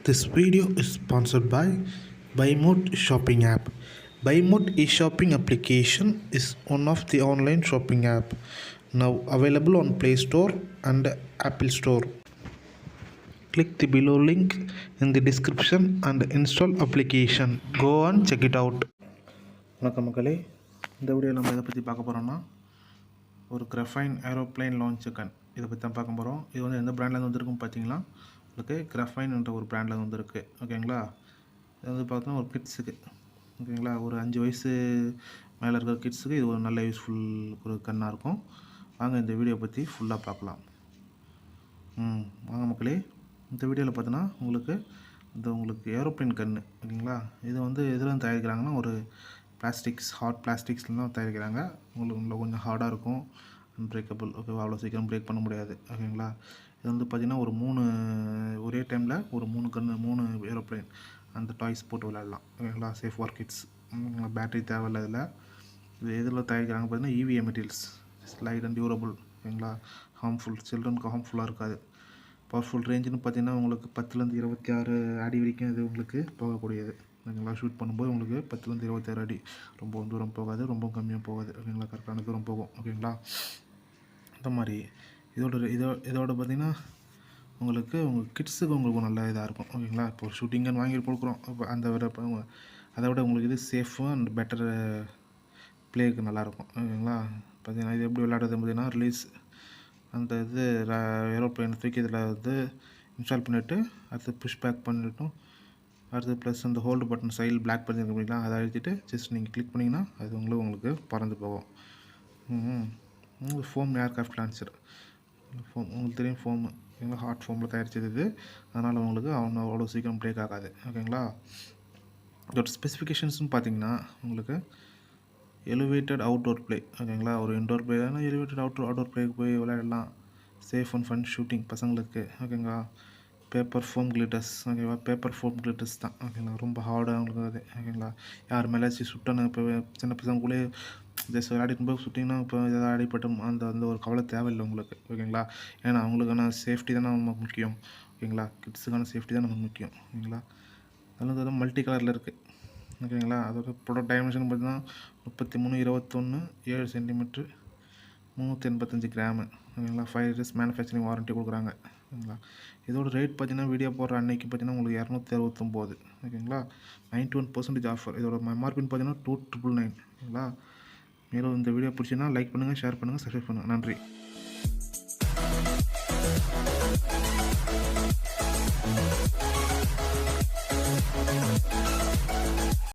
This video is sponsored by BuyMote shopping app. BuyMote e-shopping application is one of the online shopping app now available on Play Store and Apple Store. Click the below link in the description and install application. Go and check it out. வணக்கம் மக்களே, இந்த video நம்ம இதை பற்றி பார்க்க போகிறோம்னா ஒரு graphene aeroplane launch கன் இதை பற்றி தான் பார்க்க போகிறோம். இது வந்து எந்த பிராண்டில் வந்துருக்குன்னு பார்த்தீங்கன்னா உங்களுக்கு கிராஃபைன்ன்ற ஒரு பிராண்டில் வந்துருக்கு. ஓகேங்களா, இது வந்து பார்த்தோன்னா ஒரு கிட்ஸுக்கு, ஓகேங்களா, ஒரு 5 வயசு மேலே இருக்கிற கிட்ஸுக்கு இது ஒரு நல்ல யூஸ்ஃபுல் ஒரு கன்னாக இருக்கும். வாங்க இந்த வீடியோ பற்றி ஃபுல்லாக பார்க்கலாம். வாங்க மக்களே, இந்த வீடியோவில் பார்த்தோன்னா உங்களுக்கு ஏரோப்ளைன் கன்று, ஓகேங்களா, இது வந்து எதில் தயாரிக்கிறாங்கன்னா ஒரு ஹார்ட் பிளாஸ்டிக்ஸில் தான் தயாரிக்கிறாங்க. உங்களுக்கு கொஞ்சம் ஹார்டாக இருக்கும், அன்பிரேக்கபிள். ஓகேவா, அவ்வளோ சீக்கிரம் பிரேக் பண்ண முடியாது. ஓகேங்களா, இது வந்து பார்த்திங்கன்னா ஒரு ஒரே டைமில் ஒரு 3 ஏரோப்ளைன் அந்த டாய்ஸ் போட்டு விளையாடலாம். ஓகேங்களா, சேஃப் ஃபார் கிட்ஸ். பேட்டரி தேவையில்லை. இது எதில் தயாரிக்கிறாங்க பார்த்தீங்கன்னா EVA materials, light and durable. ஓகேங்களா, சில்ட்ரனுக்கு ஹார்ம்ஃபுல்லாக இருக்காது. பவர்ஃபுல் ரேஞ்சுன்னு பார்த்தீங்கன்னா உங்களுக்கு 10லேருந்து 26 அடி வரைக்கும் இது உங்களுக்கு போகக்கூடியது. ஓகேங்களா, ஷூட் பண்ணும்போது உங்களுக்கு 10லேருந்து 26 அடி, ரொம்ப தூரம் போகாது, ரொம்ப கம்மியாக போகாது. ஓகேங்களா, கரெக்டான தூரம் போகும். ஓகேங்களா, இந்த மாதிரி இதோட பார்த்திங்கன்னா உங்களுக்கு உங்கள் கிட்ஸுக்கு உங்களுக்கு நல்ல இதாக இருக்கும். ஓகேங்களா, இப்போ ஒரு ஷூட்டிங்கன்னு வாங்கி கொடுக்குறோம். இப்போ அதை விட உங்களுக்கு இது சேஃபு அண்ட் பெட்டர் பிளேக்கு நல்லாயிருக்கும். ஓகேங்களா, பார்த்திங்கன்னா இது எப்படி விளையாடுறது பார்த்திங்கன்னா ரிலீஸ் அந்த ஏரோப்ளைன் தூக்கி இதில் வந்து இன்ஸ்டால் பண்ணிவிட்டு அடுத்து புஷ் பேக் பண்ணிவிட்டோம். அடுத்து ப்ளஸ் அந்த ஹோல்டு பட்டன் சைடில் பிளாக் பண்ணியிருக்க முடியுங்களா, அதை அழுத்திட்டு ஜஸ்ட் நீங்கள் கிளிக் பண்ணிங்கன்னா அது உங்களுக்கு பறந்து போகும். ஃபோம் ஏர்க்ராஃப்ட் லான்ச்சர் உங்களுக்கு தெரியும். ஃபோமு, ஓகேங்களா, ஹாட் ஃபோமில் தயாரிச்சது இது. அதனால் உங்களுக்கு அவ்வளோ சீக்கிரம் பிரேக் ஆகாது. ஓகேங்களா, இதோட ஸ்பெசிஃபிகேஷன்ஸ்னு பார்த்தீங்கன்னா உங்களுக்கு எலிவேட்டட் அவுட்டோர் ப்ளே. ஓகேங்களா, ஒரு இன்டோர் ப்ளே தானே, எலிவேட்டட் அவுட்டோர் ப்ளேக்கு போய் விளையாடலாம். சேஃப் அண்ட் ஃபன் ஷூட்டிங் பசங்களுக்கு. ஓகேங்களா, பேப்பர் ஃபோம் கிளிட்டர்ஸ். ஓகேவா, பேப்பர் ஃபோம் கிளிட்டர்ஸ் தான். ஓகேங்களா, ரொம்ப ஹார்டாக உங்களுக்கு அது. ஓகேங்களா, யார் மேலேயாச்சும் சுட்டணும், இப்போ சின்ன பசங்களுக்குள்ளே ஜஸ்ட் விளையாடிட்டு போய் சுட்டிங்கன்னா இப்போ எதாவது அடிப்பட்டும் அந்த ஒரு கவலை தேவையில்லை உங்களுக்கு. ஓகேங்களா, ஏன்னா அவங்களுக்கான சேஃப்டி தானே நமக்கு முக்கியம். ஓகேங்களா, கிட்ஸுக்கான சேஃப்டி தான் நமக்கு முக்கியம். ஓகேங்களா, அதில் மல்டி கலரில் இருக்குது. ஓகேங்களா, அதோட ப்ராடக்ட் டைமென்ஷன் பார்த்தீங்கன்னா 33, 21, 7 சென்டிமீட்ரு, 385 கிராமு. ஓகேங்களா, 5 years மேனுஃபேக்சரிங் வாரண்ட்டி கொடுக்குறாங்க. ஓகேங்களா, இதோட ரேட் பார்த்தீங்கன்னா வீடியோ போடுற அன்னைக்கு பார்த்தீங்கன்னா உங்களுக்கு 269. ஓகேங்களா, 91% ஆஃபர். இதோட MRP பார்த்தீங்கன்னா 2999. ஓகேங்களா, மேலும் இந்த வீடியோ பிடிச்சின்னா லைக் பண்ணுங்கள், ஷேர் பண்ணுங்கள், சப்ஸ்கிரைப் பண்ணுங்கள். நன்றி.